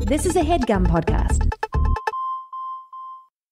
This is a HeadGum podcast.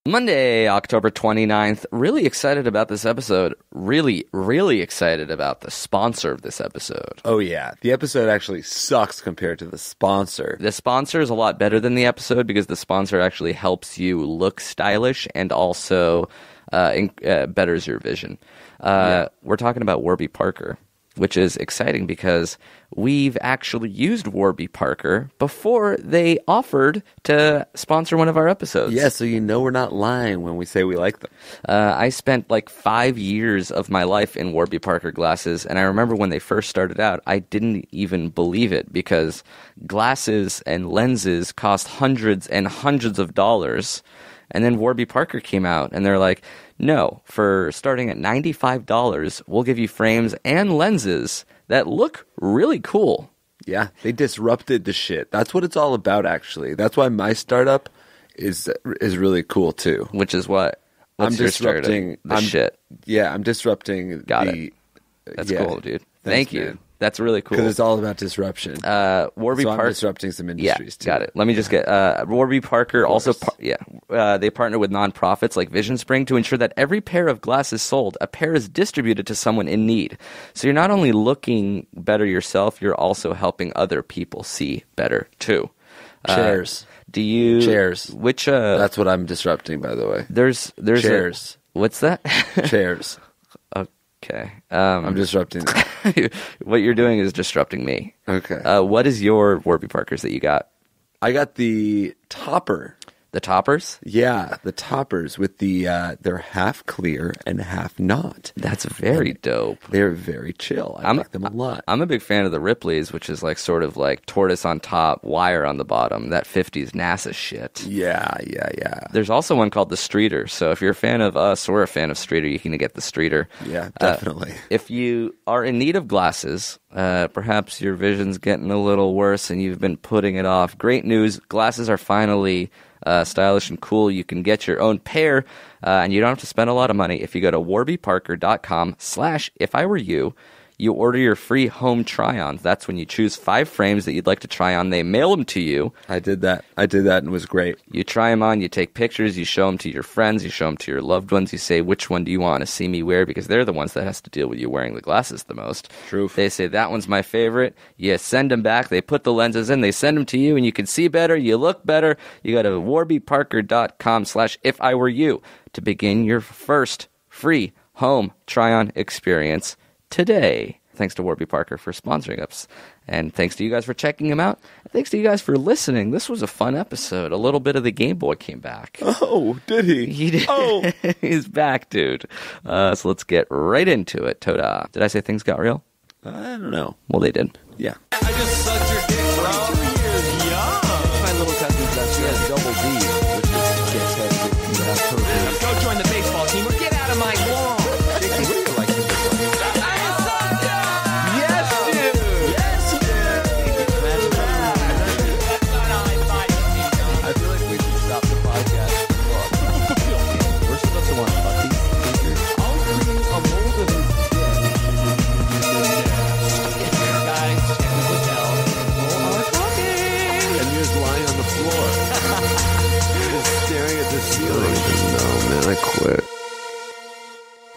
Monday, October 29th. Really excited about this episode. Really, really excited about the sponsor of this episode. Oh, yeah. The episode actually sucks compared to the sponsor. The sponsor is a lot better than the episode because the sponsor actually helps you look stylish and also betters your vision. We're talking about Warby Parker, which is exciting because we've actually used Warby Parker before they offered to sponsor one of our episodes. Yeah, so you know we're not lying when we say we like them. I spent like 5 years of my life in Warby Parker glasses, and I remember when they first started out, I didn't even believe it because glasses and lenses cost hundreds and hundreds of dollars. And then Warby Parker came out, and they're like, no, for starting at $95, we'll give you frames and lenses that look really cool. Yeah, they disrupted the shit. That's what it's all about, actually. That's why my startup is really cool, too. Which is what? I'm disrupting the shit. Yeah, I'm disrupting Got it. That's cool, dude. Thank you. Man. That's really cool. Because it's all about disruption. Warby so Parker. I'm disrupting some industries, too. Got it. Let me just get... Warby Parker also... they partner with nonprofits like Vision Spring to ensure that every pair of glasses sold, a pair is distributed to someone in need. So you're not only looking better yourself, you're also helping other people see better, too. Chairs. Chairs. Which... That's what I'm disrupting, by the way. There's Chairs. What's that? Chairs. Okay. I'm disrupting them. What you're doing is disrupting me. Okay. What is your Warby Parkers that you got? I got the topper. The toppers? Yeah, the toppers with the they're half clear and half not. That's very dope. They're very chill. I like them a lot. I'm a big fan of the Ripley's, which is like sort of like tortoise on top, wire on the bottom. That 50s NASA shit. Yeah. There's also one called the Streeter. So if you're a fan of us or a fan of Streeter, you can get the Streeter. Yeah, definitely. If you are in need of glasses, perhaps your vision's getting a little worse and you've been putting it off. Great news. Glasses are finally stylish and cool. You can get your own pair, and you don't have to spend a lot of money. If you go to warbyparker.com/ifiwereyou, you order your free home try-ons. That's when you choose 5 frames that you'd like to try on. They mail them to you. I did that and it was great. You try them on, you take pictures, you show them to your friends, you show them to your loved ones. You say, which one do you want to see me wear? Because they're the ones that has to deal with you wearing the glasses the most. True. They say, that one's my favorite. You send them back. They put the lenses in. They send them to you, and you can see better. You look better. You go to warbyparker.com/ifiwereyou to begin your first free home try-on experience today. Thanks to Warby Parker for sponsoring us. And thanks to you guys for checking them out. Thanks to you guys for listening. This was a fun episode. A little bit of the Game Boy came back. Oh, did he? He did. Oh. He's back, dude. So let's get right into it. Toda. Did I say things got real? I don't know. Well, they did. Yeah. I just sucked your dick, bro. 2 years young. My little cousin says she has double D, which is fantastic. Go join the baseball team or get out of my lawn. I quit.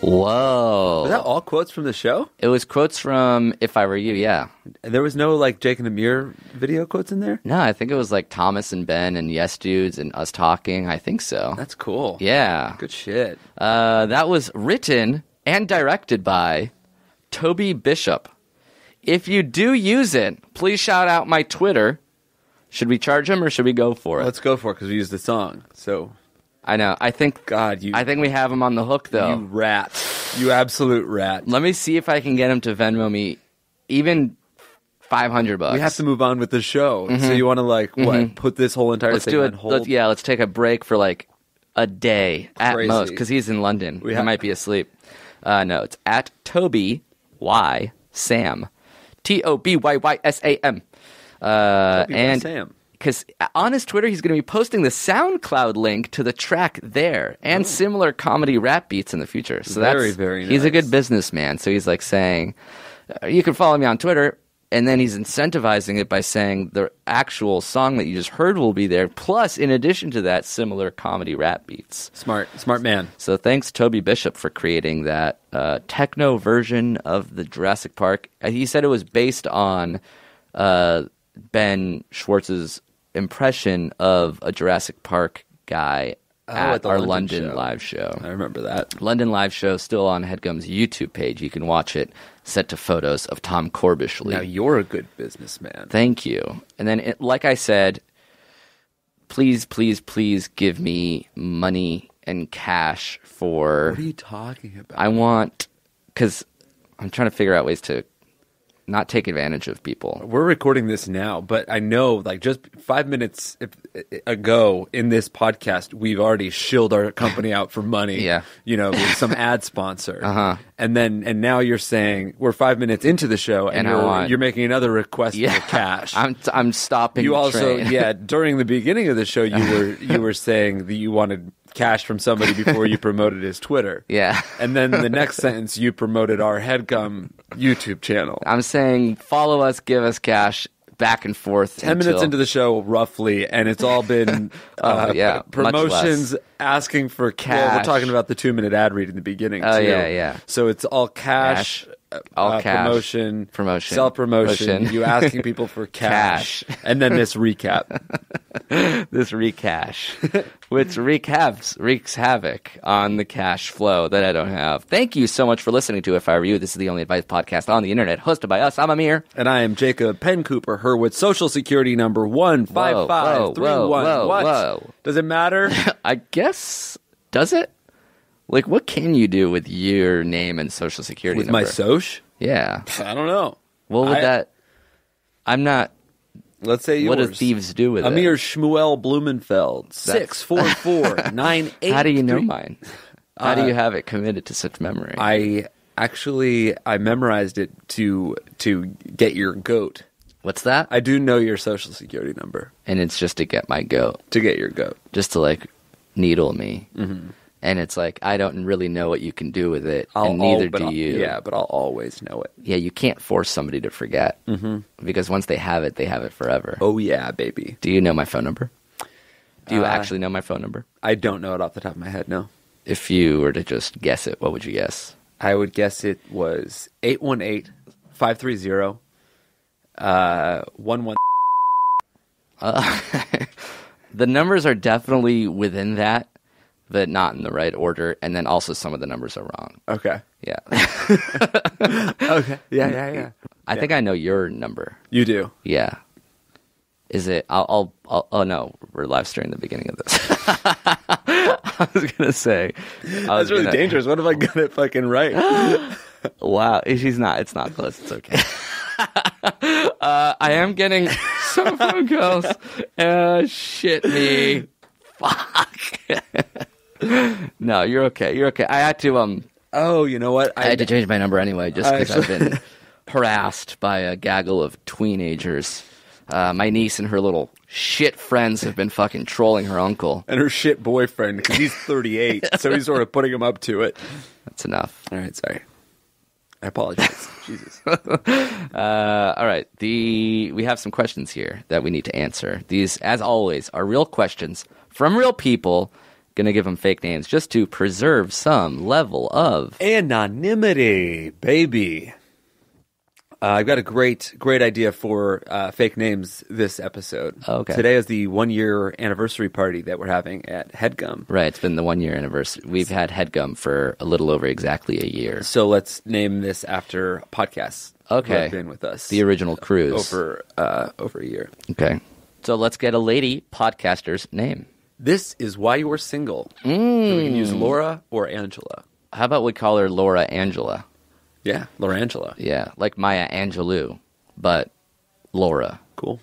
Whoa. Was that all quotes from the show? It was quotes from If I Were You, yeah. There was no like Jake and Amir video quotes in there? No, I think it was like Thomas and Ben and Yes Dudes and us talking. I think so. That's cool. Yeah. Good shit. That was written and directed by Toby Bishop. If you do use it, please shout out my Twitter. Should we charge him or should we go for it? Let's go for it because we used the song. So I know. I think we have him on the hook, though. You rat. You absolute rat. Let me see if I can get him to Venmo me even $500. We have to move on with the show. Mm-hmm. So you want to what? Put this whole entire thing on hold? Let's take a break for like a day at most because he's in London. He might be asleep. No, it's at Toby Y Sam. TOBYYSAM. And Sam. Because on his Twitter, he's going to be posting the SoundCloud link to the track there and similar comedy rap beats in the future. So very, very nice. He's a good businessman. So he's like saying, you can follow me on Twitter And then he's incentivizing it by saying the actual song that you just heard will be there. Plus, in addition to that, similar comedy rap beats. Smart man. So thanks, Toby Bishop, for creating that techno version of the Jurassic Park. He said it was based on Ben Schwartz's impression of a Jurassic Park guy at our London live show. I remember that. London live show, still on HeadGum's YouTube page. You can watch it, set to photos of Tom Corbishley. Now you're a good businessman. Thank you. And then, like I said, please, please, please give me money and cash for... What are you talking about? I want... Because I'm trying to figure out ways to not take advantage of people. We're recording this now, but I know, like, just 5 minutes ago in this podcast, we've already shilled our company out for money. Yeah. You know, with some ad sponsor. And now you're saying we're 5 minutes into the show, and you're making another request for cash. I'm stopping. You the also, train. during the beginning of the show, you were saying that you wanted cash from somebody before you promoted his Twitter. Yeah. And then the next sentence, you promoted our HeadGum YouTube channel. I'm saying follow us, give us cash, back and forth. 10 minutes into the show, roughly, and it's all been promotions asking for cash. Well, we're talking about the 2-minute ad read in the beginning, too. Yeah. So it's all cash. All cash. Promotion. Self-promotion. You asking people for cash. And then this recap. This recash. Which wreaks havoc on the cash flow that I don't have. Thank you so much for listening to If I Were You. This is the only advice podcast on the internet, hosted by us. I'm Amir. And I am Jacob Penn Cooper Hurwitz, social security number 15531. What? Does it matter? I guess. Does it? Like, what can you do with your name and social security with number? my soch? Yeah. I don't know. Well, with that, I'm not... Let's say yours. What do thieves do with Amir it? Shmuel Blumenfeld, 64498. How do you know mine? How do you have it committed to such memory? I memorized it to get your goat. What's that? I do know your social security number. And it's just to get my goat. To get your goat. Just to, like, needle me. Mm-hmm. And it's like, I don't really know what you can do with it, and neither do you. Yeah, but I'll always know it. Yeah, you can't force somebody to forget. Mm-hmm. Because once they have it forever. Oh, yeah, baby. Do you know my phone number? Do you actually know my phone number? I don't know it off the top of my head, no. If you were to just guess it, what would you guess? I would guess it was 818-530-11. The numbers are definitely within that, but not in the right order, and then also some of the numbers are wrong. Okay. Yeah. Okay. Yeah. I think I know your number. You do? Yeah. Is it? I'll oh no, we're live streaming the beginning of this. I was gonna say. That's really dangerous. What if I got it fucking right? Wow. She's not. It's not close. It's okay. I am getting some phone calls. Shit me. Fuck. No, you're okay. You're okay. I had to Oh, you know what? I had to change my number anyway, just because I've been harassed by a gaggle of teenagers. My niece and her little shit friends have been fucking trolling her uncle. And her shit boyfriend, because he's 38, so he's sort of putting him up to it. That's enough. All right, sorry. I apologize. Jesus. All right. We have some questions here that we need to answer. These, as always, are real questions from real people. Gonna give them fake names just to preserve some level of anonymity, baby. I've got a great idea for fake names this episode. Okay. Today is the 1-year anniversary party that we're having at HeadGum. Right, it's been the 1-year anniversary. We've had HeadGum for a little over exactly a year. So let's name this after podcasts. Okay. Who have been with us. The original cruise. Over a year. Okay. So let's get a lady podcaster's name. This is why you were single. So we can use Laura or Angela. How about we call her Laura Angela? Yeah, Laura Angela. Yeah, like Maya Angelou, but Laura. Cool.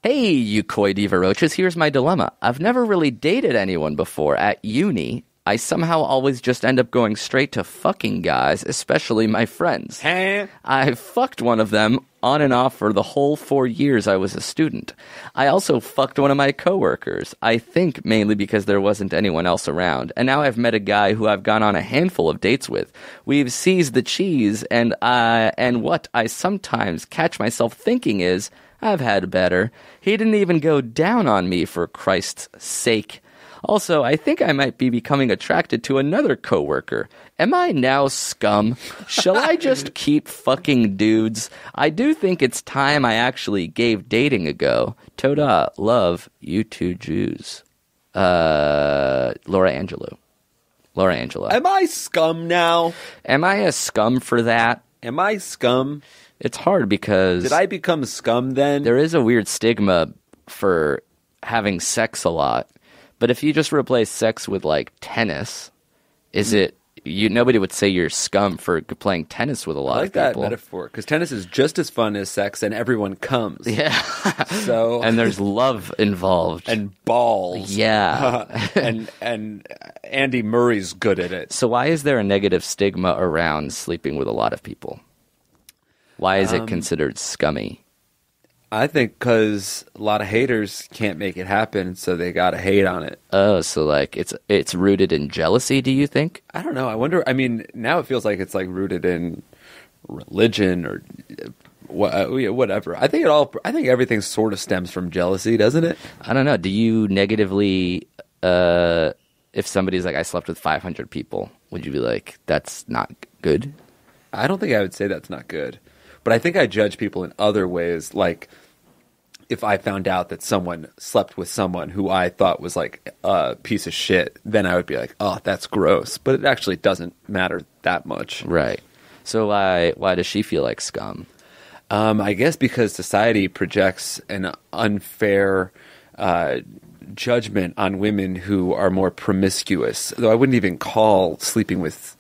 Hey, you coy diva roaches, here's my dilemma. I've never really dated anyone before. At uni, I somehow always just end up going straight to fucking guys, especially my friends. I fucked one of them on and off for the whole 4 years I was a student. I also fucked one of my coworkers, I think mainly because there wasn't anyone else around. And now I've met a guy who I've gone on a handful of dates with. We've seized the cheese, and what I sometimes catch myself thinking is, I've had better. He didn't even go down on me, for Christ's sake. Also, I think I might be becoming attracted to another coworker. Am I now scum? Shall I just keep fucking dudes? I do think it's time I actually gave dating a go. Toda, love, you two Jews. Laura Angela. Am I scum now? Am I a scum for that? Am I scum? It's hard because... Did I become scum then? There is a weird stigma for having sex a lot. But if you just replace sex with, like, tennis, nobody would say you're scum for playing tennis with a lot of people. I like that metaphor, because tennis is just as fun as sex, and everyone comes. Yeah. So and there's love involved. And balls. Yeah. and Andy Murray's good at it. So why is there a negative stigma around sleeping with a lot of people? Why is it considered scummy? I think because a lot of haters can't make it happen, so they gotta hate on it. Oh, so like it's rooted in jealousy, do you think? I don't know. I wonder. I mean, now it feels like it's like rooted in religion or whatever. I think everything sort of stems from jealousy, doesn't it? I don't know. Do you negatively, if somebody's like, I slept with 500 people, would you be like, that's not good? I don't think I would say that's not good. But I think I judge people in other ways, like if I found out that someone slept with someone who I thought was like a piece of shit, then I would be like, oh, that's gross. But it actually doesn't matter that much. Right. So why does she feel like scum? I guess because society projects an unfair judgment on women who are more promiscuous. Though I wouldn't even call sleeping with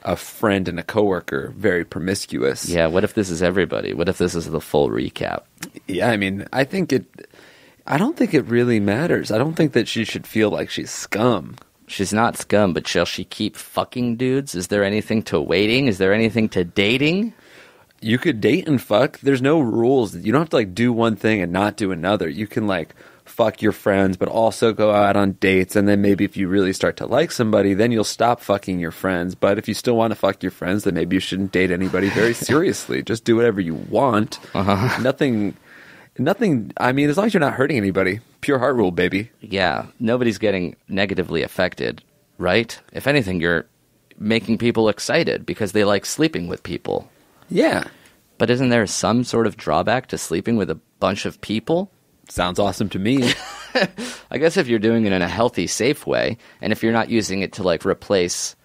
a friend and a coworker very promiscuous. Yeah, what if this is everybody? What if this is the full recap? Yeah, I mean, I don't think it really matters. I don't think that she should feel like she's scum. She's not scum, but shall she keep fucking dudes? Is there anything to waiting? Is there anything to dating? You could date and fuck. There's no rules. You don't have to like do one thing and not do another. You can like fuck your friends, but also go out on dates. And then maybe if you really start to like somebody, then you'll stop fucking your friends. But if you still want to fuck your friends, then maybe you shouldn't date anybody very seriously. Just do whatever you want. Nothing. I mean, as long as you're not hurting anybody. Pure heart rule, baby. Yeah. Nobody's getting negatively affected, right? If anything, you're making people excited because they like sleeping with people. Yeah. But isn't there some sort of drawback to sleeping with a bunch of people? Sounds awesome to me. I guess if you're doing it in a healthy, safe way, and if you're not using it to like replace,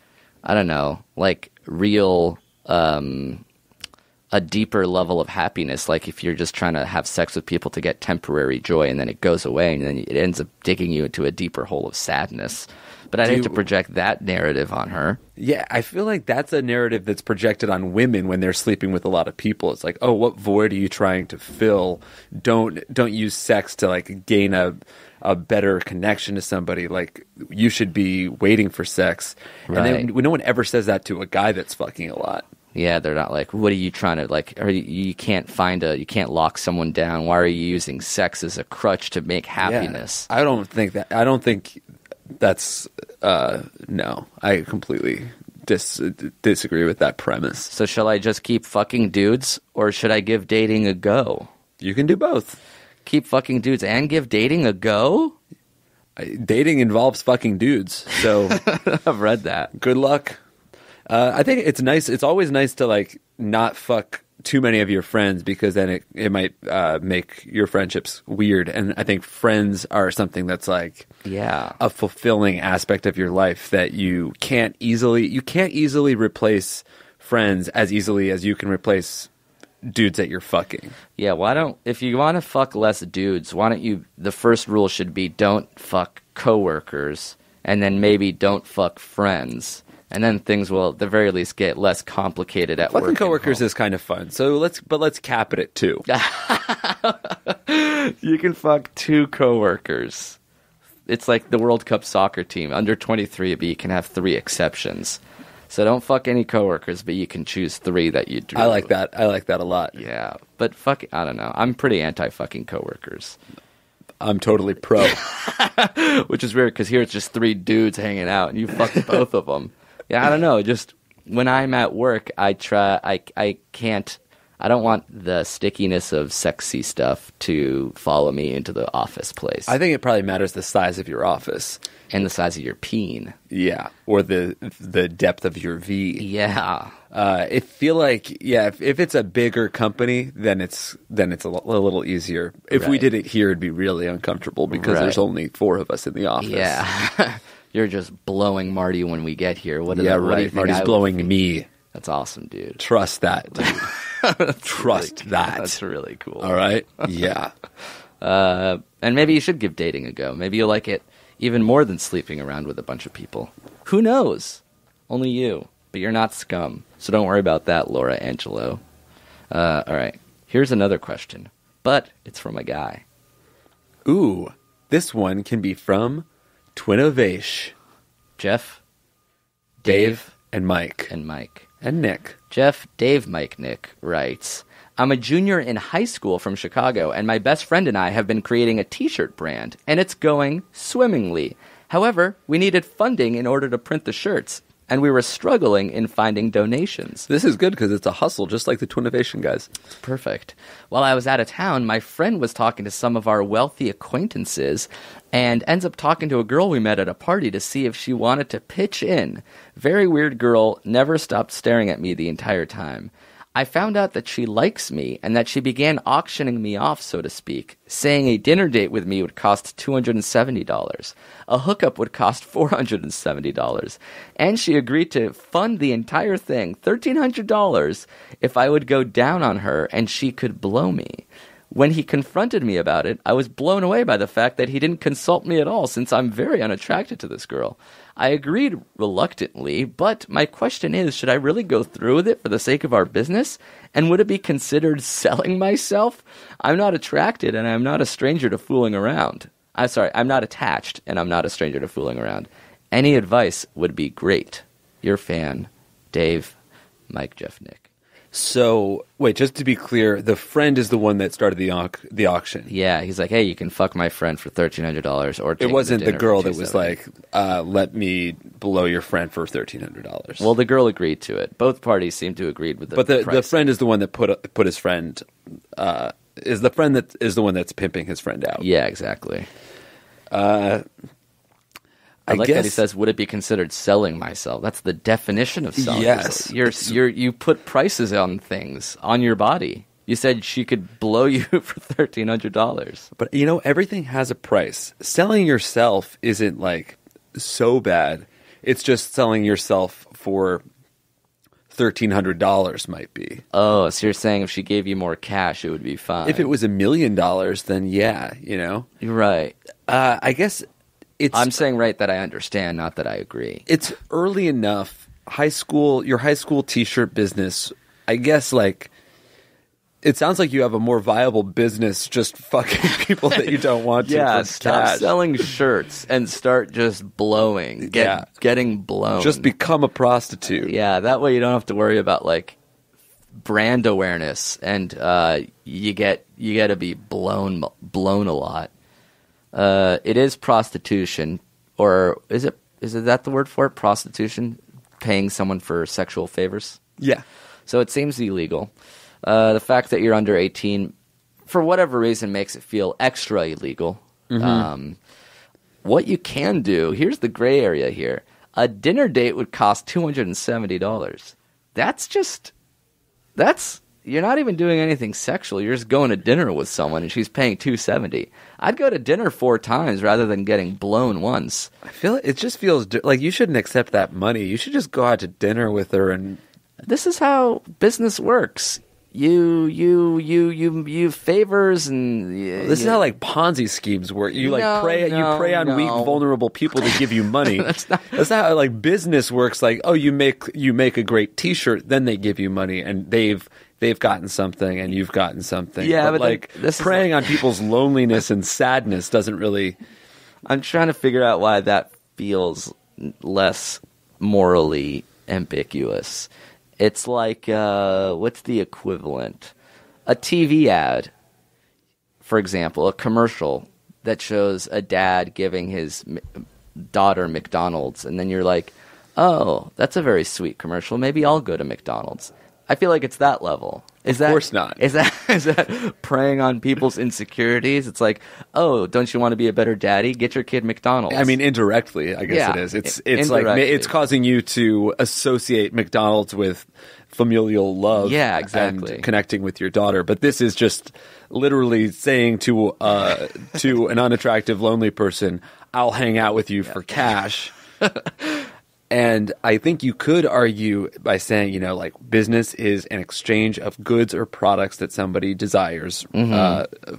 I don't know, like real, a deeper level of happiness, like if you're just trying to have sex with people to get temporary joy and then it goes away and then it ends up digging you into a deeper hole of sadness. But I'd hate to project that narrative on her. Yeah, I feel like that's a narrative that's projected on women when they're sleeping with a lot of people. It's like, oh, what void are you trying to fill? Don't use sex to like gain a better connection to somebody. Like you should be waiting for sex. Right. And then no one ever says that to a guy that's fucking a lot. Yeah, they're not like, what are you trying to like? Or you can't lock someone down. Why are you using sex as a crutch to make happiness? Yeah, I don't think that's no. I completely disagree with that premise. So shall I just keep fucking dudes, or should I give dating a go? You can do both. Keep fucking dudes and give dating a go? Dating involves fucking dudes, so I've read that. Good luck. I think it's nice. It's always nice to like not fuck too many of your friends because then it might make your friendships weird. And I think friends are something that's like a fulfilling aspect of your life that you can't easily replace friends as easily as you can replace dudes that you're fucking. Yeah, if you want to fuck less dudes, the first rule should be don't fuck coworkers and then maybe don't fuck friends. And then things will, at the very least, get less complicated at work. Fucking coworkers is kind of fun. So let's cap it at 2. You can fuck 2 coworkers. it's like the World Cup soccer team. Under 23, but you can have 3 exceptions. So don't fuck any coworkers, but you can choose 3 that you do. I like that. I like that a lot. Yeah, but fuck, I don't know. I'm pretty anti-fucking coworkers. I'm totally pro. Which is weird, because here it's just 3 dudes hanging out, and you fuck both of them. Yeah, I don't know. Just when I'm at work, I can't. I don't want the stickiness of sexy stuff to follow me into the office place. I think it probably matters the size of your office. And the size of your peen. Yeah, or the depth of your V. Yeah. I feel like, if it's a bigger company, then it's a little easier. If we did it here, it'd be really uncomfortable because there's only 4 of us in the office. Yeah. You're just blowing Marty when we get here. What do you think Marty's blowing me. That's awesome, dude. Trust that, dude. Trust that. That's really cool. All right? Yeah. And maybe you should give dating a go. Maybe you'll like it even more than sleeping around with a bunch of people. Who knows? Only you. But you're not scum. So don't worry about that, Laura Angelo. All right. Here's another question. But it's from a guy. Ooh. This one can be from Twinnovation. Jeff, Dave, and Mike. And Mike. And Nick. Jeff, Dave, Mike, Nick writes, I'm a junior in high school from Chicago, and my best friend and I have been creating a t-shirt brand, and it's going swimmingly. However, we needed funding in order to print the shirts, and we were struggling in finding donations. This is good because it's a hustle, just like the Twinnovation guys. Perfect. While I was out of town, my friend was talking to some of our wealthy acquaintances and ends up talking to a girl we met at a party to see if she wanted to pitch in. Very weird girl, never stopped staring at me the entire time. I found out that she likes me and that she began auctioning me off, so to speak, saying a dinner date with me would cost $270. A hookup would cost $470. And she agreed to fund the entire thing, $1,300, if I would go down on her and she could blow me. When he confronted me about it, I was blown away by the fact that he didn't consult me at all, since I'm very unattracted to this girl. I agreed reluctantly, but my question is, should I really go through with it for the sake of our business? And would it be considered selling myself? I'm not attracted, and I'm not a stranger to fooling around. I'm not attached, and I'm not a stranger to fooling around. Any advice would be great. Your fan, Dave, Mike, Jeff, Nick. So, wait, just to be clear, the friend is the one that started the auction. Yeah, he's like, hey, you can fuck my friend for $1,300, or take it wasn't the the girl for that was like, let me blow your friend for $1,300. Well, the girl agreed to it. Both parties seem to agree with the But the price. friend is the one that put his friend, is the friend that is the one that's pimping his friend out. Yeah, exactly. I like guess that he says, would it be considered selling myself? That's the definition of selling. Yes. You put prices on things, on your body. You said she could blow you for $1,300. But, everything has a price. Selling yourself isn't, like, so bad. It's just selling yourself for $1,300 might be. Oh, so you're saying if she gave you more cash, it would be fine. If it was $1 million, then yeah, You're right. I guess... I'm saying right that I understand, not that I agree. It's early enough. Your high school t-shirt business, I guess, like, it sounds like you have a more viable business just fucking people that you don't want to. Yeah, for stop cash. selling shirts and start just blowing. Getting blown. Just become a prostitute. Yeah, that way you don't have to worry about, like, brand awareness, and you get to be blown a lot. It is prostitution, or is it that the word for it? Prostitution, paying someone for sexual favors. Yeah. So it seems illegal. The fact that you're under 18, for whatever reason, makes it feel extra illegal. Mm-hmm. What you can do, here's the gray area here. A dinner date would cost $270. You're not even doing anything sexual. You're just going to dinner with someone, and she's paying $270. I'd go to dinner 4 times rather than getting blown once. I feel it just feels like you shouldn't accept that money. You should just go out to dinner with her. And this is how business works. You favors, and this is how like Ponzi schemes work. You prey on weak, vulnerable people to give you money. That's not how like business works. Like, oh, you make a great T-shirt, then they give you money, and they've gotten something and you've gotten something. Yeah, but like preying on people's loneliness and sadness doesn't really. I'm trying to figure out why that feels less morally ambiguous. It's like, what's the equivalent? A TV ad, for example, a commercial that shows a dad giving his daughter McDonald's, and then you're like, oh, that's a very sweet commercial. Maybe I'll go to McDonald's. I feel like it's that level. Of course not. Is that preying on people's insecurities? It's like, oh, don't you want to be a better daddy? Get your kid McDonald's. I mean, indirectly, I guess it is. It's like it's causing you to associate McDonald's with familial love. Yeah, exactly. And connecting with your daughter. But this is just literally saying to an unattractive, lonely person, "I'll hang out with you for cash." And I think you could argue by saying, like business is an exchange of goods or products that somebody desires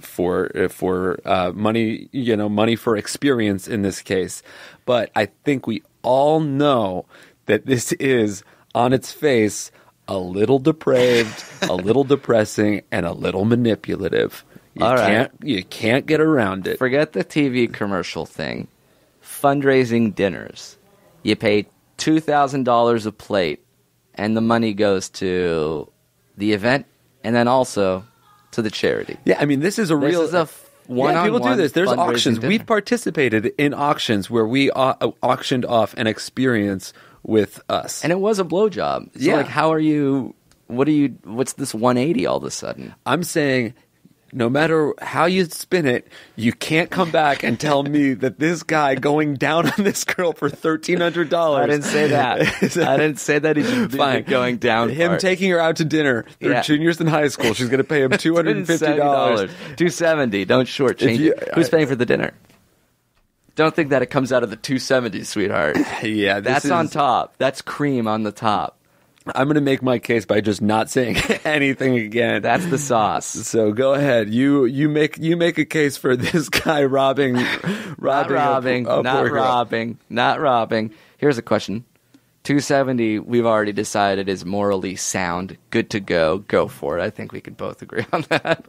for money, money for experience in this case. But I think we all know that this is on its face a little depraved, a little depressing, and a little manipulative. You can't get around it. Forget the TV commercial thing. Fundraising dinners. You pay $2,000 a plate, and the money goes to the event and then also to the charity. Yeah, I mean, this is a real... This is a one-on-one people do this. There's auctions. dinner. We've participated in auctions where we auctioned off an experience with us. And it was a blowjob. So, Yeah. like, how are you... What's this 180 all of a sudden? I'm saying... No matter how you spin it, you can't come back and tell me that this guy going down on this girl for $1,300. I didn't say that. I didn't say that he should do the going down Him part. taking her out to dinner. They're juniors in high school. She's going to pay him $250. $270. Don't shortchange it. Who's paying for the dinner? Don't think that it comes out of the $270, sweetheart. Yeah, that's on top. That's cream on the top. I'm going to make my case by just not saying anything again. That's the sauce. So go ahead. You make a case for this guy robbing. Not robbing. Here's a question. $270, we've already decided is morally sound. Good to go. Go for it. I think we can both agree on that.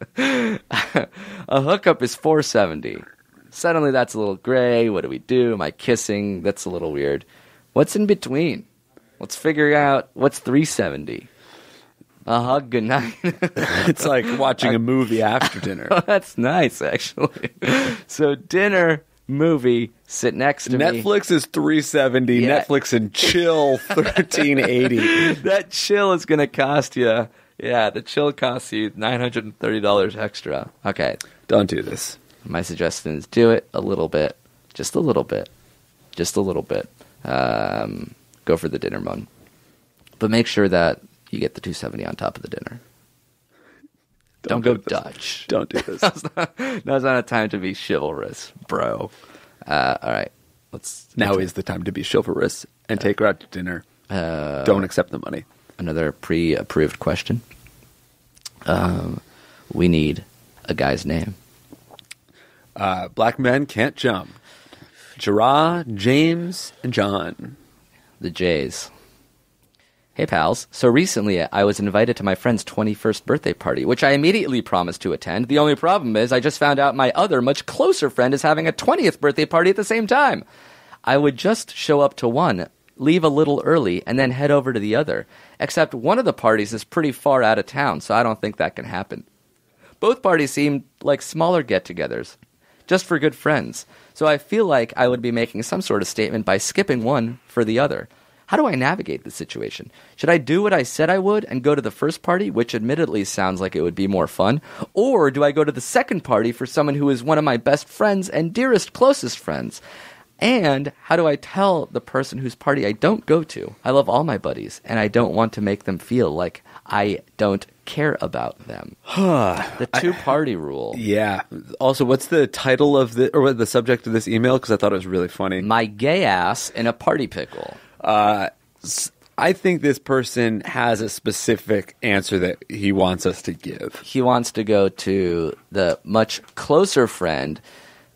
A hookup is $470. Suddenly that's a little gray. What do we do? Am I kissing? That's a little weird. What's in between? Let's figure out what's $370. A hug, good night. It's like watching a movie after dinner. Oh, that's nice, actually. So dinner, movie, sit next to me. Netflix is $370. Yeah. Netflix and chill $13.80. That chill is going to cost you. Yeah, the chill costs you $930 extra. Okay. Don't do this. My suggestion is do it a little bit. Just a little bit. Just a little bit. Go for the dinner one. But make sure that you get the $270 on top of the dinner. Don't go Dutch. Don't do this. Now's not a time to be chivalrous, bro. All right. Now is the time to be chivalrous and take her out to dinner. Don't accept the money. Another pre-approved question. We need a guy's name. Black men can't jump. Gerard, James, and John. The Jays. Hey, pals. So recently, I was invited to my friend's 21st birthday party, which I immediately promised to attend. The only problem is I just found out my other, much closer friend is having a 20th birthday party at the same time. I would just show up to one, leave a little early, and then head over to the other. Except one of the parties is pretty far out of town, so I don't think that can happen. Both parties seem like smaller get-togethers, just for good friends. So I feel like I would be making some sort of statement by skipping one for the other. How do I navigate this situation? Should I do what I said I would and go to the first party, which admittedly sounds like it would be more fun? Or do I go to the second party for someone who is one of my best friends and dearest, closest friends? And how do I tell the person whose party I don't go to? I love all my buddies, and I don't want to make them feel like I don't care about them. The two-party rule. Yeah. Also, what's the title of the subject of this email? Because I thought it was really funny. My gay ass in a party pickle. I think this person has a specific answer that he wants us to give. He wants to go to the much closer friend.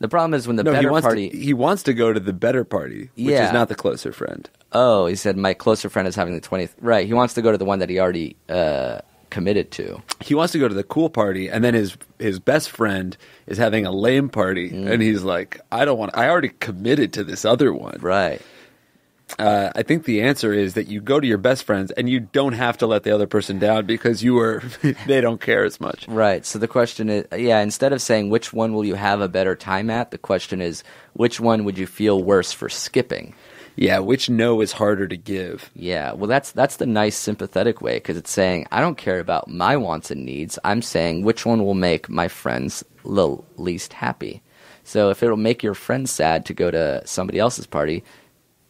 The problem is when the better party... he wants to go to the better party, which is not the closer friend. Oh, he said my closer friend is having the 20th... Right, he wants to go to the one that he already committed to. He wants to go to the cool party, and then his best friend is having a lame party, and he's like, I already committed to this other one. Right. I think the answer is that you go to your best friends and you don't have to let the other person down because they don't care as much. Right. So the question is, instead of saying which one will you have a better time at, the question is which one would you feel worse for skipping? Yeah, which no is harder to give. Yeah, well, that's the nice sympathetic way, because it's saying I don't care about my wants and needs. I'm saying which one will make my friends the least happy. So if it'll make your friends sad to go to somebody else's party,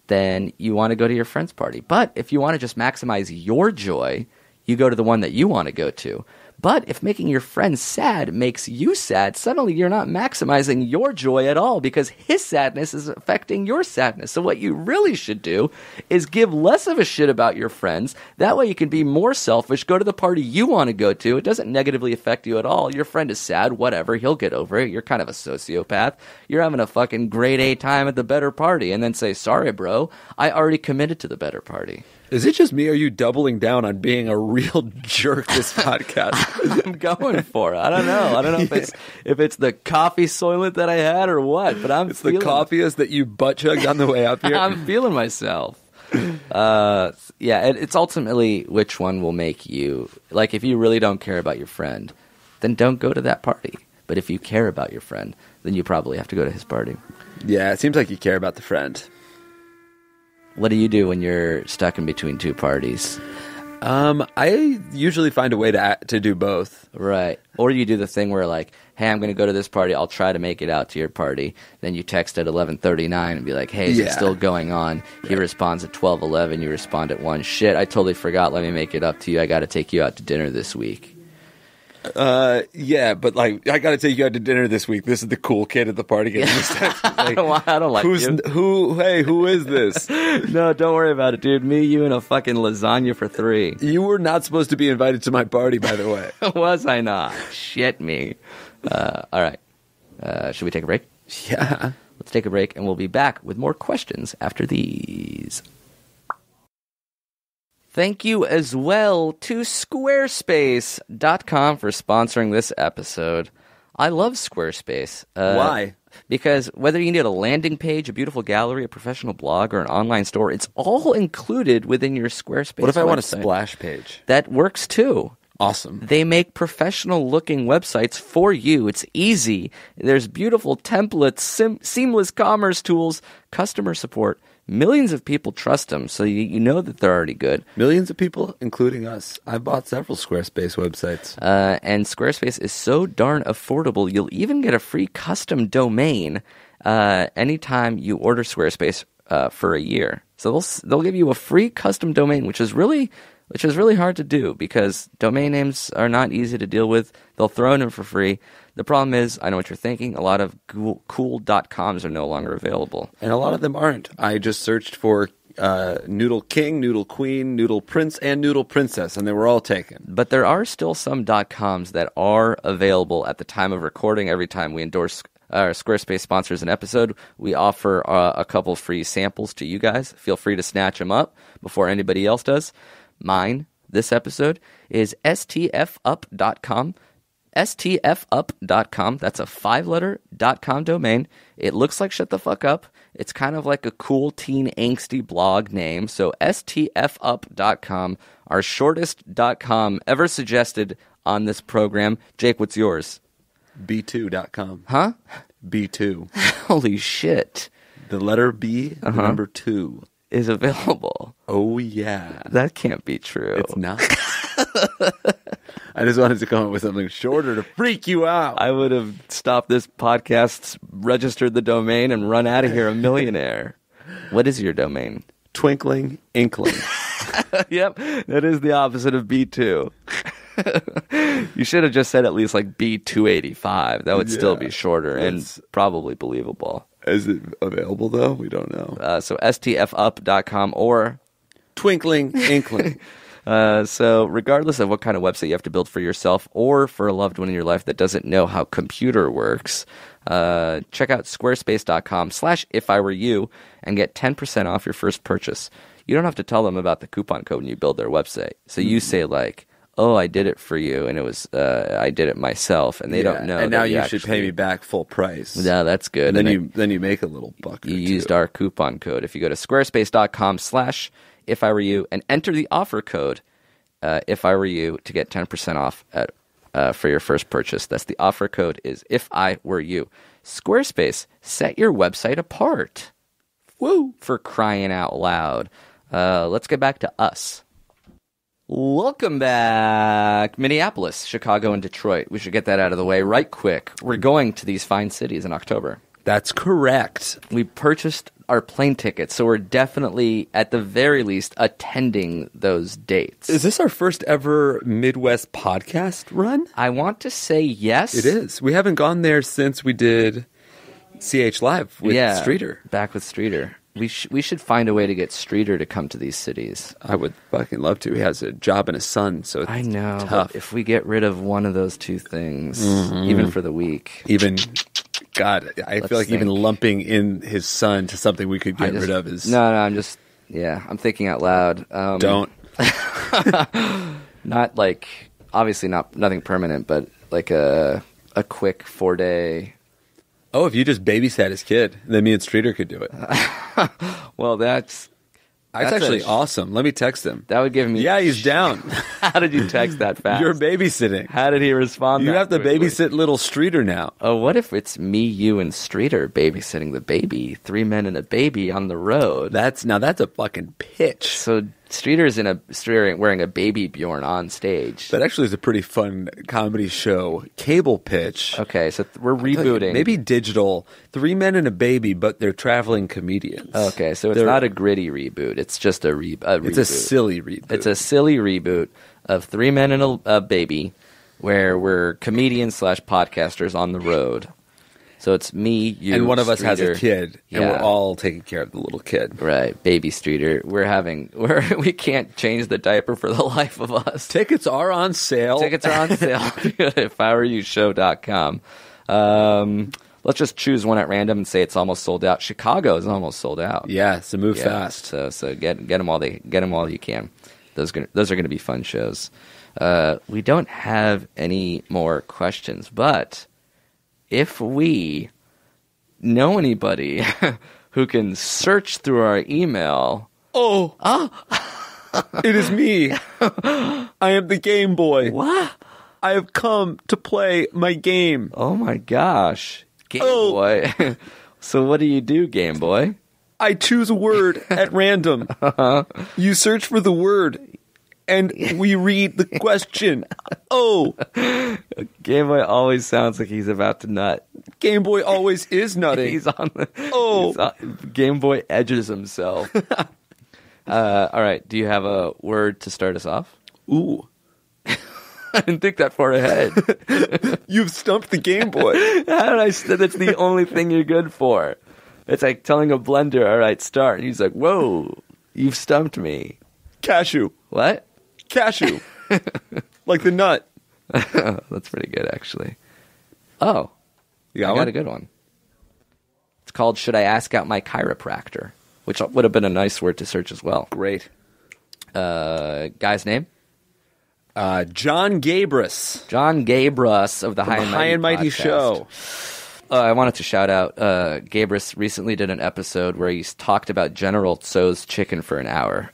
then you want to go to your friend's party. But if you want to just maximize your joy, you go to the one that you want to go to. But if making your friend sad makes you sad, suddenly you're not maximizing your joy at all because his sadness is affecting your sadness. So what you really should do is give less of a shit about your friends. That way you can be more selfish, go to the party you want to go to. It doesn't negatively affect you at all. Your friend is sad, whatever, he'll get over it. You're kind of a sociopath. You're having a fucking grade A time at the better party and then say, sorry, bro, I already committed to the better party. Is it just me or are you doubling down on being a real jerk this podcast? I'm going for it. I don't know if it's the coffee soylent that I had or what, but it's the coffeeist that you butt chugged on the way up here. I'm feeling myself. It's ultimately which one will make you, like, if you really don't care about your friend, then don't go to that party. But if you care about your friend, then you probably have to go to his party. Yeah, it seems like you care about the friend. What do you do when you're stuck in between two parties? I usually find a way to do both. Right. Or you do the thing where, like, hey, I'm going to go to this party. I'll try to make it out to your party. Then you text at 11:39 and be like, hey, is it still going on? He responds at 12:11. You respond at 1. Shit, I totally forgot. Let me make it up to you. I got to take you out to dinner this week. Yeah, but like, I got to take you out to dinner this week. This is the cool kid at the party getting this text. Like, I don't like you. Who is this? No, don't worry about it, dude. Me, you, and a fucking lasagna for 3. You were not supposed to be invited to my party, by the way. Was I not? Shit me. All right. Should we take a break? Yeah. Let's take a break, and we'll be back with more questions after these. Thank you as well to Squarespace.com for sponsoring this episode. I love Squarespace. Why? Because whether you need a landing page, a beautiful gallery, a professional blog, or an online store, it's all included within your Squarespace What if I want a website. splash page? That works too. Awesome. They make professional-looking websites for you. It's easy. There's beautiful templates, seamless commerce tools, customer support. Millions of people trust them, so you know that they're already good. Millions of people, including us. I've bought several Squarespace websites. And Squarespace is so darn affordable, you'll even get a free custom domain anytime you order Squarespace for a year. So they'll give you a free custom domain, which is really hard to do because domain names are not easy to deal with. They'll throw it in for free. The problem is, I know what you're thinking, a lot of cool.coms are no longer available. And a lot of them aren't. I just searched for Noodle King, Noodle Queen, Noodle Prince, and Noodle Princess, and they were all taken. But there are still some .coms that are available at the time of recording. Every time we endorse Squarespace sponsors an episode, we offer a couple free samples to you guys. Feel free to snatch them up before anybody else does. Mine, this episode, is stfup.com. stfup.com. That's a 5-letter .com domain. It looks like Shut the Fuck Up. It's kind of like a cool teen angsty blog name. So stfup.com, our shortest .com ever suggested on this program. Jake, what's yours? B2.com. Huh? B2. Holy shit. The letter B, the number 2. Is available. Oh, yeah. That can't be true. It's not. I just wanted to come up with something shorter to freak you out. I would have stopped this podcast, registered the domain, and run out of here a millionaire. What is your domain? Twinkling Inkling. Yep, that is the opposite of B2. You should have just said at least like B285. That would still be shorter and probably believable. Is it available, though? We don't know. So stfup.com or Twinkling Inkling. So regardless of what kind of website you have to build for yourself or for a loved one in your life that doesn't know how computer works, check out squarespace.com/ifiwereyou and get 10% off your first purchase. You don't have to tell them about the coupon code when you build their website. So you say like, oh, I did it for you, and it was I did it myself, and they don't know. And now that you should pay me back full price. Yeah, that's good. And then you make a little buck. You used our coupon code. If you go to squarespace.com/ifiwereyou and enter the offer code if I were you to get 10% off for your first purchase. That's the offer code is if I were you. Squarespace, set your website apart. Woo! For crying out loud. Let's get back to us. Welcome back. Minneapolis, Chicago, and Detroit. We should get that out of the way right quick. We're going to these fine cities in October. That's correct. We purchased our plane tickets, so we're definitely, at the very least, attending those dates. Is this our first ever Midwest podcast run? I want to say yes. It is. We haven't gone there since we did CH Live with Streeter. Back with Streeter. We should find a way to get Streeter to come to these cities. I would fucking love to. He has a job and a son, so it's I know. tough. If we get rid of one of those two things, even for the week. God, I feel like even lumping in his son to something we could get rid of is... No, I'm thinking out loud. Don't. Not like, obviously nothing permanent, but like a quick 4-day... Oh, if you just babysat his kid, then me and Streeter could do it. Well, that's actually awesome. Let me text him. That would give me... Yeah, he's down. How did you text that fast? You're babysitting. How did he respond? You have to quickly? babysit little Streeter now. Oh, what if it's me, you, and Streeter babysitting the baby? 3 men and a baby on the road. That's a fucking pitch. So Streeter's wearing a baby Bjorn on stage. That actually is a pretty fun comedy show. Cable pitch. Okay, so we're rebooting. Maybe digital. 3 men and a baby, but they're traveling comedians. Okay, so it's not a gritty reboot. It's just a reboot. It's a silly reboot. It's a silly reboot of 3 men and a baby, where we're comedians / podcasters on the road. So it's me, you, and one of us Streeter. has a kid, and we're all taking care of the little kid. Right, baby Streeter. We can't change the diaper for the life of us. Tickets are on sale. If I were you show.com. Let's just choose one at random and say it's almost sold out. Chicago is almost sold out. Yeah, so move fast. So get them while you can. Those are going to be fun shows. We don't have any more questions, but if we know anybody who can search through our email... It is me. I am the Game Boy. What? I have come to play my game. Oh my gosh. Game Boy. So what do you do, Game Boy? I choose a word at random. You search for the word, and we read the question. Game Boy always sounds like he's about to nut. Game Boy always is nutting. He's on the... Game Boy edges himself. All right. Do you have a word to start us off? Ooh. I didn't think that far ahead. You've stumped the Game Boy. How did I... That's the only thing you're good for. It's like telling a blender, all right, start. And he's like, whoa, you've stumped me. Cashew. What? Cashew. Like the nut. That's pretty good, actually. Oh. You got I one? got a good one. It's called Should I Ask Out My Chiropractor? Which would have been a nice word to search as well. Great. Guy's name? John Gabrus. John Gabrus of the High and Mighty Show. I wanted to shout out, Gabrus recently did an episode where he talked about General Tso's chicken for an hour.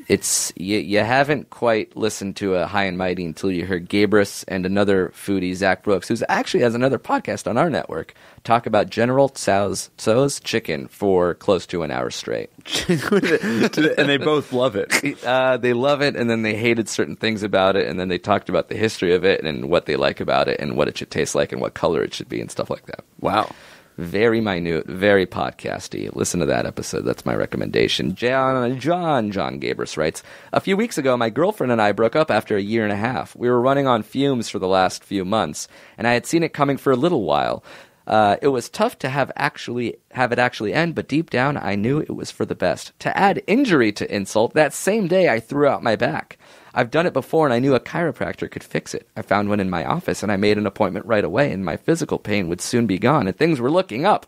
It's you haven't quite listened to a High and Mighty until you heard Gabrus and another foodie, Zach Brooks, who actually has another podcast on our network, talk about General Tso's chicken for close to an hour straight. And they both love it. They love it, and then they hated certain things about it, and then they talked about the history of it and what they like about it and what it should taste like and what color it should be and stuff like that. Wow. Very minute, very podcasty. Listen to that episode. That's my recommendation. John Gabrus writes, a few weeks ago, my girlfriend and I broke up after 1.5 years. We were running on fumes for the last few months, and I had seen it coming for a little while. It was tough to have it actually end, but deep down, I knew it was for the best. To add injury to insult, that same day I threw out my back. I've done it before, and I knew a chiropractor could fix it. I found one in my office, and I made an appointment right away, and my physical pain would soon be gone, and things were looking up.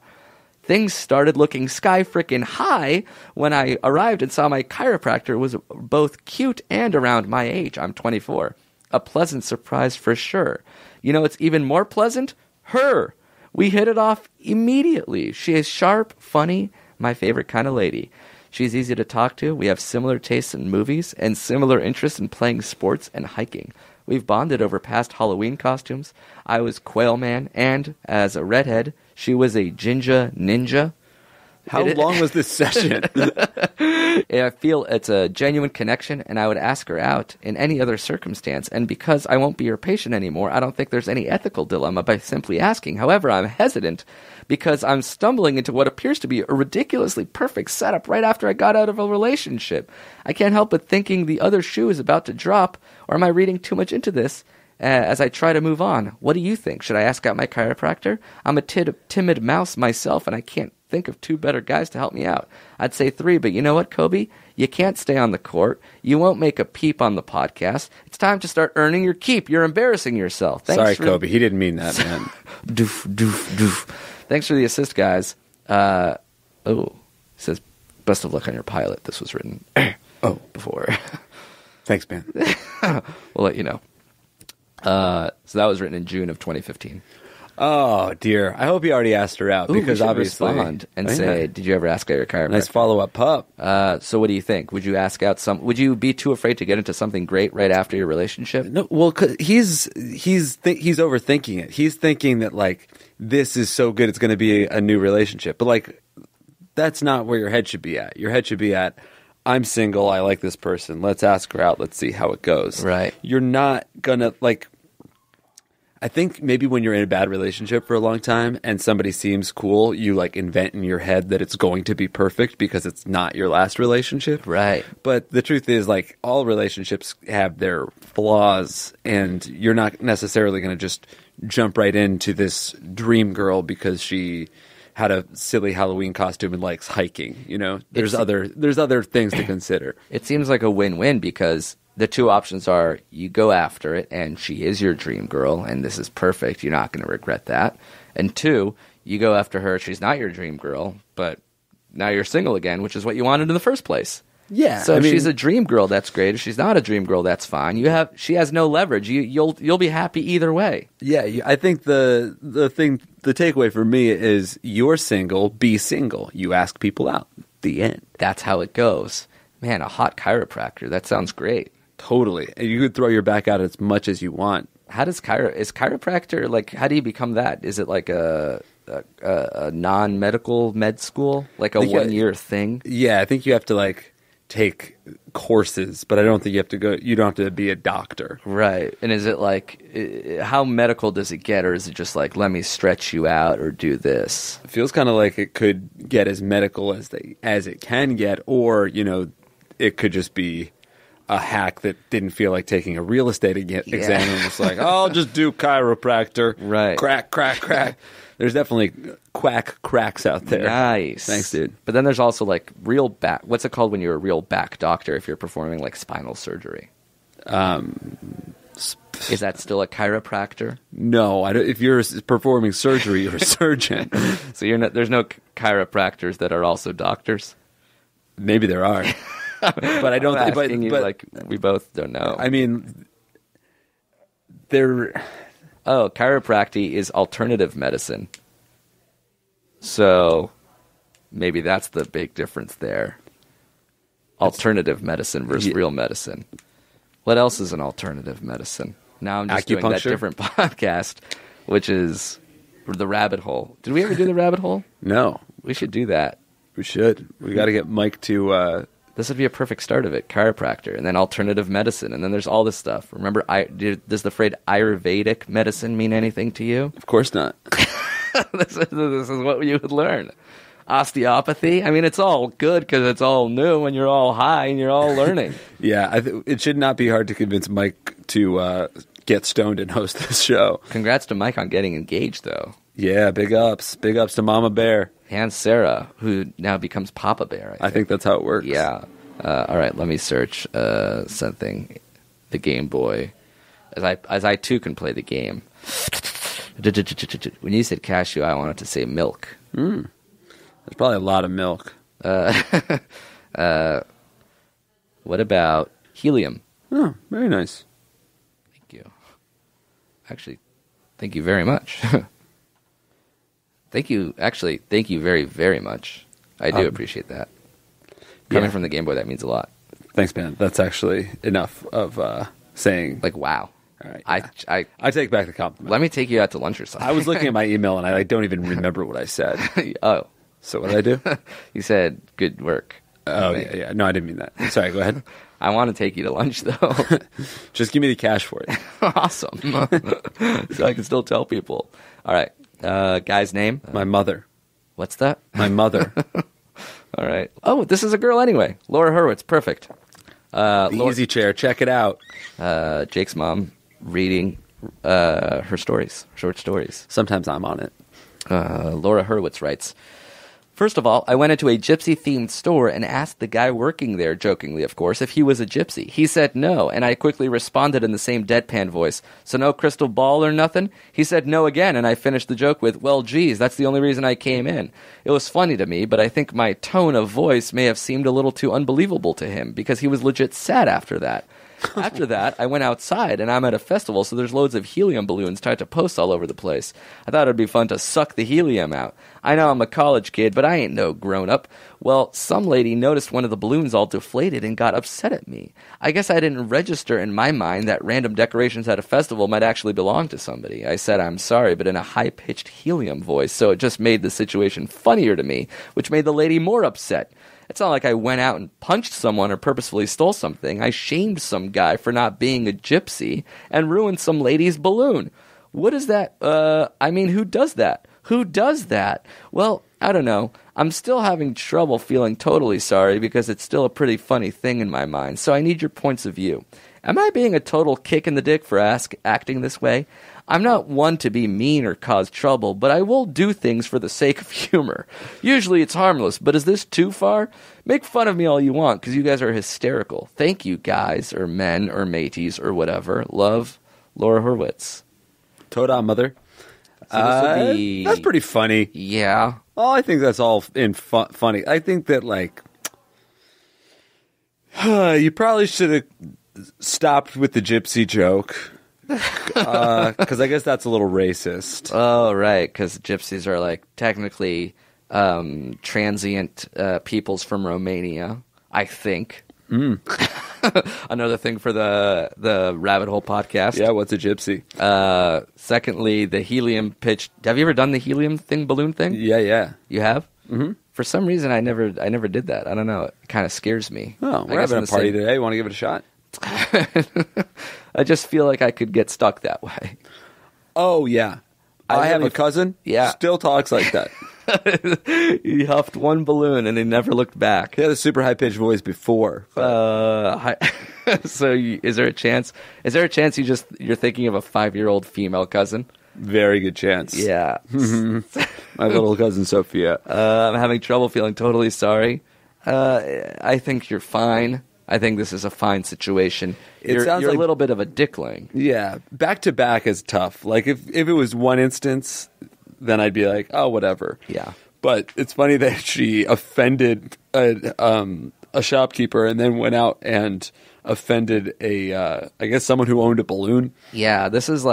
Things started looking sky-frickin' high when I arrived and saw my chiropractor was both cute and around my age. I'm 24. a pleasant surprise for sure. You know, it's even more pleasant? Her. We hit it off immediately. She is sharp, funny, my favorite kind of lady. She's easy to talk to. We have similar tastes in movies and similar interests in playing sports and hiking. We've bonded over past Halloween costumes. I was Quail Man, and as a redhead, she was a Ginger Ninja. How long was this session? I feel it's a genuine connection, and I would ask her out in any other circumstance. And because I won't be your patient anymore, I don't think there's any ethical dilemma by simply asking. However, I'm hesitant because I'm stumbling into what appears to be a ridiculously perfect setup right after I got out of a relationship. I can't help but thinking the other shoe is about to drop, or am I reading too much into this as I try to move on? What do you think? Should I ask out my chiropractor? I'm a timid mouse myself, and I can't think of 2 better guys to help me out. I'd say 3, but you know what, Kobe? You can't stay on the court. You won't make a peep on the podcast. It's time to start earning your keep. You're embarrassing yourself. Sorry, Kobe. He didn't mean that, man. Doof, doof, doof. Thanks for the assist, guys. It says, best of luck on your pilot. This was written before. Thanks, man. We'll let you know. So that was written in June of 2015. Oh, dear. I hope he already asked her out, because obviously... respond and say, did you ever ask out your chiropractor? Nice follow-up pup. So what do you think? Would you ask out would you be too afraid to get into something great right after your relationship? No, well, 'cause he's overthinking it. He's thinking that, like, this is so good it's going to be a new relationship. But, like, that's not where your head should be at. Your head should be at, I'm single, I like this person, let's ask her out, let's see how it goes. Right. You're not going to, like... I think maybe when you're in a bad relationship for a long time and somebody seems cool, you like invent in your head that it's going to be perfect because it's not your last relationship. Right. But the truth is, like, all relationships have their flaws, and you're not necessarily going to just jump right into this dream girl because she had a silly Halloween costume and likes hiking. You know, there's other things to consider. It seems like a win-win because the 2 options are you go after it and she is your dream girl and this is perfect. You're not going to regret that. And 2, you go after her. She's not your dream girl, but now you're single again, which is what you wanted in the first place. Yeah. So if she's a dream girl, that's great. If she's not a dream girl, that's fine. She has no leverage. You'll be happy either way. Yeah. I think the takeaway for me is you're single, be single. You ask people out. The end. That's how it goes. Man, a hot chiropractor. That sounds great. Totally. And you could throw your back out as much as you want. How does is chiropractor, like, how do you become that? Is it like a non-medical med school? Like a 1-year thing? Yeah, I think you have to, like, take courses, but I don't think you don't have to be a doctor. Right. And is it like, how medical does it get? Or is it just like, let me stretch you out or do this? It feels kind of like it could get as medical as it can get, or, you know, it could just be a hack that didn't feel like taking a real estate exam and was like, I'll just do chiropractor. Right. Crack, crack, crack. There's definitely cracks out there. Nice. Thanks, dude. But then there's also like real back. What's it called when you're a real back doctor if you're performing like spinal surgery? Is that still a chiropractor? No. If you're performing surgery, you're a surgeon. So there's no chiropractors that are also doctors? Maybe there are. But I don't. But like we both don't know. I mean, chiropractic is alternative medicine. So maybe that's the big difference there. Alternative medicine versus real medicine. What else is an alternative medicine? Now I'm just doing that different podcast, which is the rabbit hole. Did we ever do the rabbit hole? No. We should do that. We should. We got to get Mike to... This would be a perfect start of it. Chiropractor, and then alternative medicine, and then there's all this stuff. Remember, does the phrase Ayurvedic medicine mean anything to you? Of course not. This is what you would learn. Osteopathy. I mean, it's all good because it's all new, and you're all high, and you're all learning. Yeah, it should not be hard to convince Mike to get stoned and host this show. Congrats to Mike on getting engaged, though. Yeah, big ups to Mama Bear. And Sarah, who now becomes Papa Bear. I think that's how it works. Yeah. All right, let me search something. The Game Boy. As I too can play the game. When you said cashew, I wanted to say milk. There's probably a lot of milk. What about helium? Oh, very nice. Actually, thank you very much. Thank you very, very much. I do appreciate that. Coming from the Game Boy, that means a lot. Thanks, man. That's actually enough of saying... Like, wow. All right. I take back the compliment. Let me take you out to lunch or something. I was looking at my email, and I don't even remember what I said. Oh. So what did I do? You said, good work. Oh, yeah. No, I didn't mean that. Sorry, go ahead. I want to take you to lunch, though. Just give me the cash for it. Awesome. So I can still tell people. All right. Guy's name? My mother. What's that? My mother. All right. Oh, this is a girl anyway. Laura Hurwitz. Perfect. The Easy Chair. Check it out. Jake's mom reading her stories, short stories. Sometimes I'm on it. Laura Hurwitz writes, first of all, I went into a gypsy-themed store and asked the guy working there, jokingly of course, if he was a gypsy. He said no, and I quickly responded in the same deadpan voice, so no crystal ball or nothing? He said no again, and I finished the joke with, well, geez, that's the only reason I came in. It was funny to me, but I think my tone of voice may have seemed a little too unbelievable to him, because he was legit sad after that. After that, I went outside, and I'm at a festival, so there's loads of helium balloons tied to posts all over the place. I thought it'd be fun to suck the helium out. I know I'm a college kid, but I ain't no grown-up. Well, some lady noticed one of the balloons all deflated and got upset at me. I guess I didn't register in my mind that random decorations at a festival might actually belong to somebody. I said I'm sorry, but in a high-pitched helium voice, so it just made the situation funnier to me, which made the lady more upset. It's not like I went out and punched someone or purposefully stole something. I shamed some guy for not being a gypsy and ruined some lady's balloon. What is that? Who does that? Who does that? Well, I don't know. I'm still having trouble feeling totally sorry because it's still a pretty funny thing in my mind, so I need your points of view. Am I being a total kick in the dick for acting this way? I'm not one to be mean or cause trouble, but I will do things for the sake of humor. Usually it's harmless, but is this too far? Make fun of me all you want, because you guys are hysterical. Thank you, guys, or men, or mateys, or whatever. Love, Laura Hurwitz. Toda mother. So this would be... That's pretty funny. Yeah. Oh, I think that's all funny. I think that, you probably should have stopped with the gypsy joke. Because I guess that's a little racist. Oh, right, because gypsies are, technically transient peoples from Romania, I think. Another thing for the Rabbit Hole podcast. Yeah, what's a gypsy? Secondly, the helium pitch. Have you ever done the helium balloon thing? Yeah. You have? Mm-hmm. For some reason, I never did that. I don't know. It kind of scares me. Oh, we're having a party today. Want to give it a shot? I just feel like I could get stuck that way. Oh, yeah. I have a cousin. Yeah. Still talks like that. He huffed one balloon and he never looked back. He had a super high-pitched voice before. So is there a chance you're thinking of a 5-year-old female cousin? Very good chance. Yeah. My little cousin Sophia. I'm having trouble feeling totally sorry. I think you're fine. I think this is a fine situation. You're a little bit of a dickling. Yeah. Back to back is tough. If it was one instance, then I'd be like, oh, whatever. Yeah. But it's funny that she offended a shopkeeper and then went out and offended someone who owned a balloon. Yeah, this is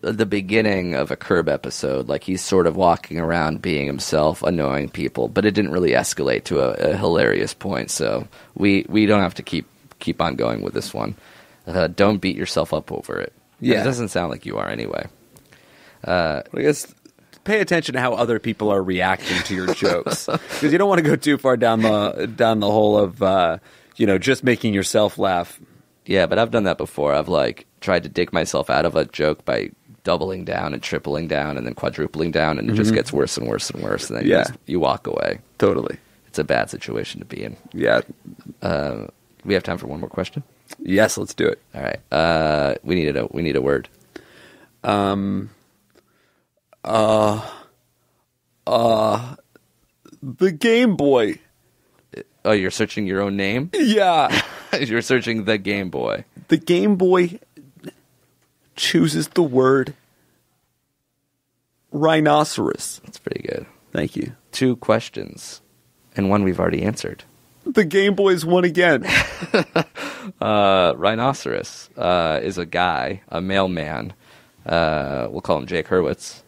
the beginning of a Curb episode. He's sort of walking around being himself, annoying people, but it didn't really escalate to a hilarious point. So we don't have to keep on going with this one. Don't beat yourself up over it. Yeah, it doesn't sound like you are anyway. I guess pay attention to how other people are reacting to your jokes, because you don't want to go too far down the hole of just making yourself laugh. Yeah, but I've done that before. I've tried to dig myself out of a joke by doubling down and tripling down and then quadrupling down, and it just gets worse and worse and worse, and then you walk away. Totally. It's a bad situation to be in. Yeah. We have time for one more question? Yes, let's do it. All right. We need a word. The Game Boy. Oh, you're searching your own name? Yeah. You're searching the Game Boy. The Game Boy chooses the word rhinoceros. That's pretty good. Thank you. 2 questions, and one we've already answered. The Game Boys won again. Rhinoceros is a guy, a mailman. We'll call him Jake Hurwitz.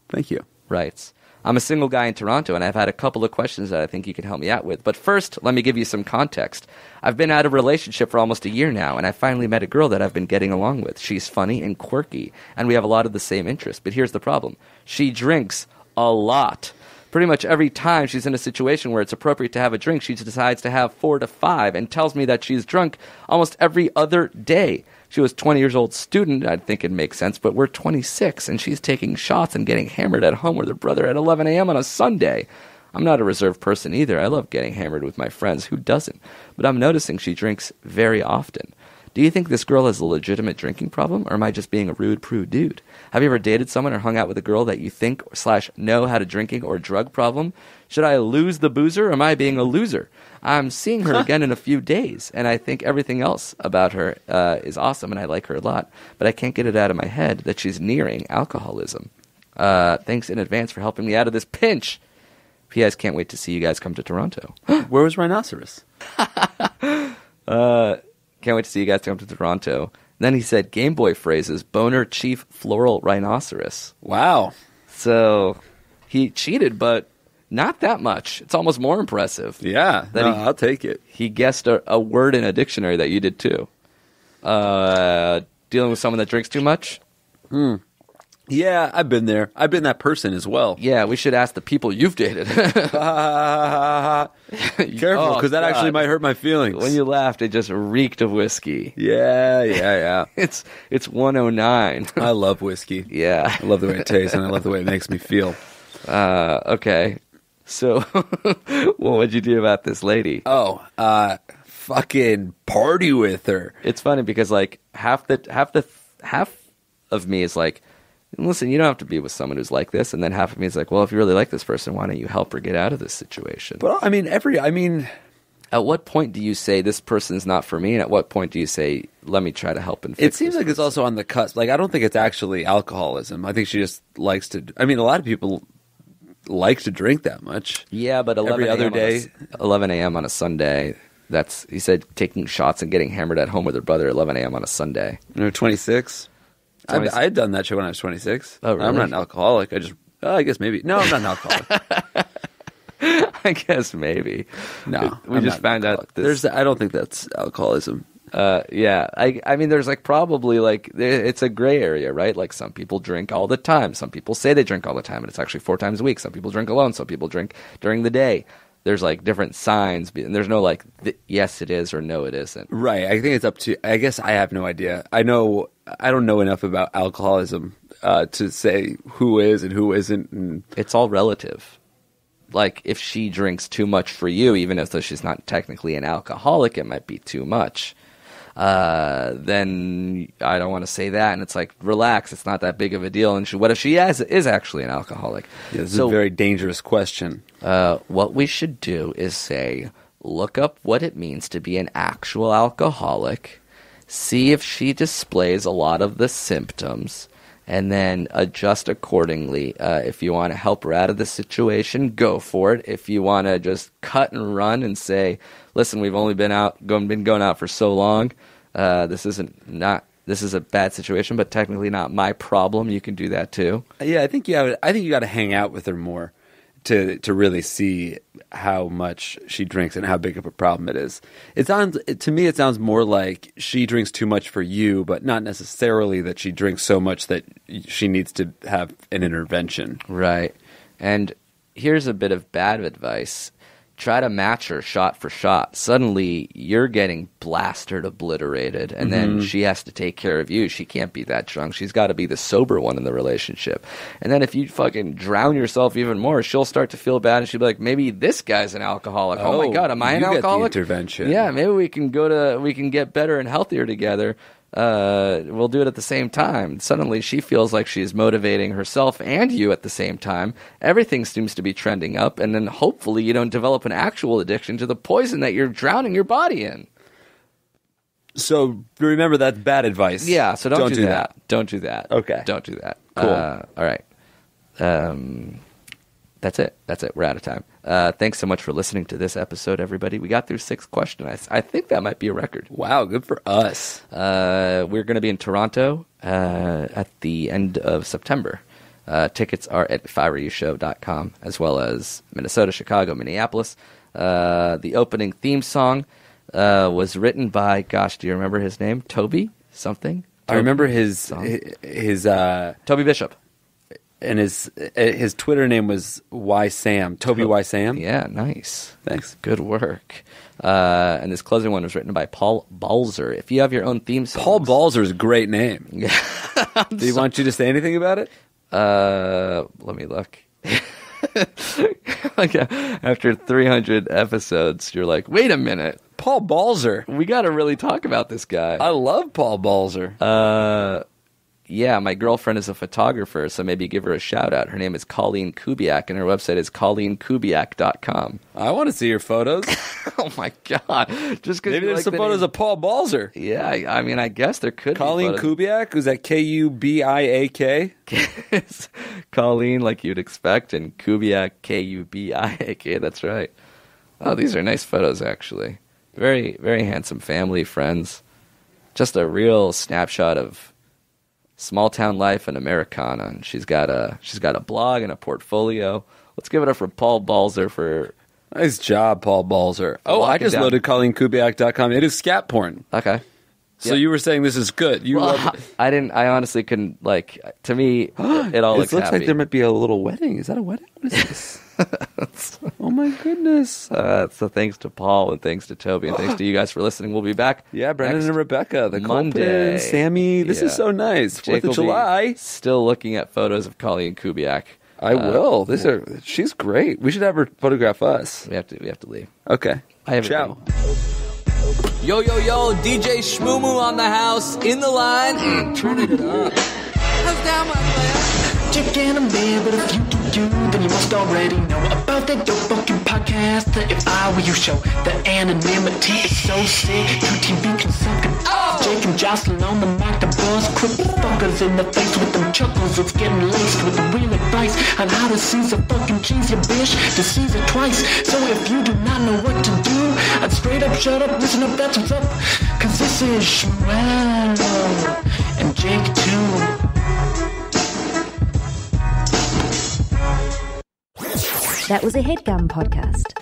Thank you. Writes, I'm a single guy in Toronto, and I've had a couple of questions that I think you can help me out with. But first, let me give you some context. I've been out of a relationship for almost a year now, and I finally met a girl that I've been getting along with. She's funny and quirky, and we have a lot of the same interests. But here's the problem. She drinks a lot. Pretty much every time she's in a situation where it's appropriate to have a drink, she decides to have 4 to 5 and tells me that she's drunk almost every other day. She was a 20-year-old student, I'd think it'd make sense, but we're 26, and she's taking shots and getting hammered at home with her brother at 11 a.m. on a Sunday. I'm not a reserved person either. I love getting hammered with my friends. Who doesn't? But I'm noticing she drinks very often. Do you think this girl has a legitimate drinking problem, or am I just being a rude, prude dude? Have you ever dated someone or hung out with a girl that you think / know had a drinking or drug problem? Should I lose the boozer, or am I being a loser? I'm seeing her again in a few days, and I think everything else about her is awesome, and I like her a lot. But I can't get it out of my head that she's nearing alcoholism. Thanks in advance for helping me out of this pinch. P.S. Can't wait to see you guys come to Toronto. Where was Rhinoceros? Can't wait to see you guys come to Toronto. Then he said, Game Boy phrases, boner, chief, floral, rhinoceros. Wow. So he cheated, but not that much. It's almost more impressive. Yeah, I'll take it. He guessed a word in a dictionary that you did too. Dealing with someone that drinks too much? Yeah, I've been there. I've been that person as well. Yeah, we should ask the people you've dated. Careful, because that actually might hurt my feelings. When you laughed, it just reeked of whiskey. Yeah. It's 109. I love whiskey. Yeah. I love the way it tastes, and I love the way it makes me feel. Okay. So, well, what'd you do about this lady? Oh, fucking party with her. It's funny because like half of me is like, listen, you don't have to be with someone who's like this, and then half of me is like, well, if you really like this person, why don't you help her get out of this situation? But I mean, at what point do you say this person's not for me, and at what point do you say, let me try to help and fix it seems like it's also on the cusp. Like, I don't think it's actually alcoholism. I think she just likes to. I mean, a lot of people like to drink that much. Yeah, but 11 a.m. on a Sunday. That's, he said, taking shots and getting hammered at home with her brother at 11 a.m. on a Sunday. 26. I had done that shit when I was 26. Oh, really? I'm not an alcoholic. I guess maybe. No, I'm not an alcoholic. I guess maybe. No. We just found out this. I don't think that's alcoholism. Yeah. I mean, there's like probably like, it's a gray area, right? Like some people drink all the time. Some people say they drink all the time, and it's actually 4 times a week. Some people drink alone. Some people drink during the day. There's like different signs, and there's no like, yes, it is, or no, it isn't. Right. I think it's up to, I guess I have no idea. I don't know enough about alcoholism to say who is and who isn't. And it's all relative. Like if she drinks too much for you, even though she's not technically an alcoholic, it might be too much. Then I don't want to say that. And it's like, relax, it's not that big of a deal. And what if she is actually an alcoholic? Yeah, this is a very dangerous question. What we should do is say, look up what it means to be an actual alcoholic, see if she displays a lot of the symptoms, and then adjust accordingly. If you want to help her out of the situation, go for it. If you want to just cut and run and say, listen, we've only been going out for so long. This is a bad situation, but technically not my problem. You can do that too. Yeah, I think you got to hang out with her more to really see how much she drinks and how big of a problem it is. To me, it sounds more like she drinks too much for you, but not necessarily that she drinks so much that she needs to have an intervention. Right. And here's a bit of bad advice. Try to match her shot for shot. Suddenly, you're getting blasted, obliterated, and then she has to take care of you. She can't be that drunk. She's got to be the sober one in the relationship. And then if you fucking drown yourself even more, she'll start to feel bad, and she'll be like, maybe this guy's an alcoholic. Oh my God, am I an alcoholic? Get the intervention. Yeah, maybe we can get better and healthier together. We'll do it at the same time. Suddenly she feels like she's motivating herself and you at the same time. Everything seems to be trending up, and then hopefully you don't develop an actual addiction to the poison that you're drowning your body in. So remember, that's bad advice. Yeah, so don't do that. Don't do that. Okay. Don't do that. Cool. All right. That's it. We're out of time. Thanks so much for listening to this episode, everybody. We got through 6 questions. I think that might be a record. Wow, good for us. We're going to be in Toronto at the end of September. Tickets are at ifwereyoushow.com, as well as Minnesota, Chicago, Minneapolis. The opening theme song was written by, gosh, do you remember his name? Toby something? I remember his Toby Bishop. And his Twitter name was Y Sam. Toby Y Sam? Yeah, nice. Thanks. Good work. And this closing one was written by Paul Balzer. If you have your own theme song. Paul Balzer is a great name. Yeah. Do you want you to say anything about it? Let me look. Like, after 300 episodes, you're like, wait a minute. Paul Balzer. We got to really talk about this guy. I love Paul Balzer. Yeah, my girlfriend is a photographer, so maybe give her a shout-out. Her name is Colleen Kubiak, and her website is ColleenKubiak.com. I want to see your photos. Oh, my God. Just because maybe there's some photos of Paul Balzer. Yeah, I mean, I guess there could Colleen be Kubiak? Is that Kubiak? Colleen, like you'd expect, and Kubiak, Kubiak. That's right. Oh, these are nice photos, actually. Very, very handsome family, friends. Just a real snapshot of small town life in Americana, and she's got a blog and a portfolio. Let's give it up for Paul Balzer for nice job, Paul Balzer. Oh, I just loaded ColleenKubiak.com. It is scat porn. Okay. So you were saying this is good. I honestly couldn't, like, to me it all looks like happy. there might be a little wedding. Is that a wedding? What is this? Oh my goodness. So thanks to Paul and thanks to Toby and thanks to you guys for listening. We'll be back. Yeah, Brendan and Rebecca, the Monday. Colton, Sammy. This is so nice. 4th of July. Still looking at photos of Colleen Kubiak. I will. She's great. We should have her photograph us. We have to leave. Okay. Ciao. Yo, DJ Shmoo on the house, in the line, turning it up. How's down, my player? JakeandAmir, but if you do you, then you must already know about that dope fucking podcast, the If I Were You show. The anonymity is so sick, QTV can suck it. Jake and Jocelyn on the mic, the buzz, quick fuckers in the face with them chuckles. It's getting laced with real advice on how to seize a fucking cheese, you bitch, to seize it twice. So if you do not know what to do, I'd straight up shut up, listen up, that's what's up. Cause this is Shmuel and Jake too. That was a HeadGum podcast.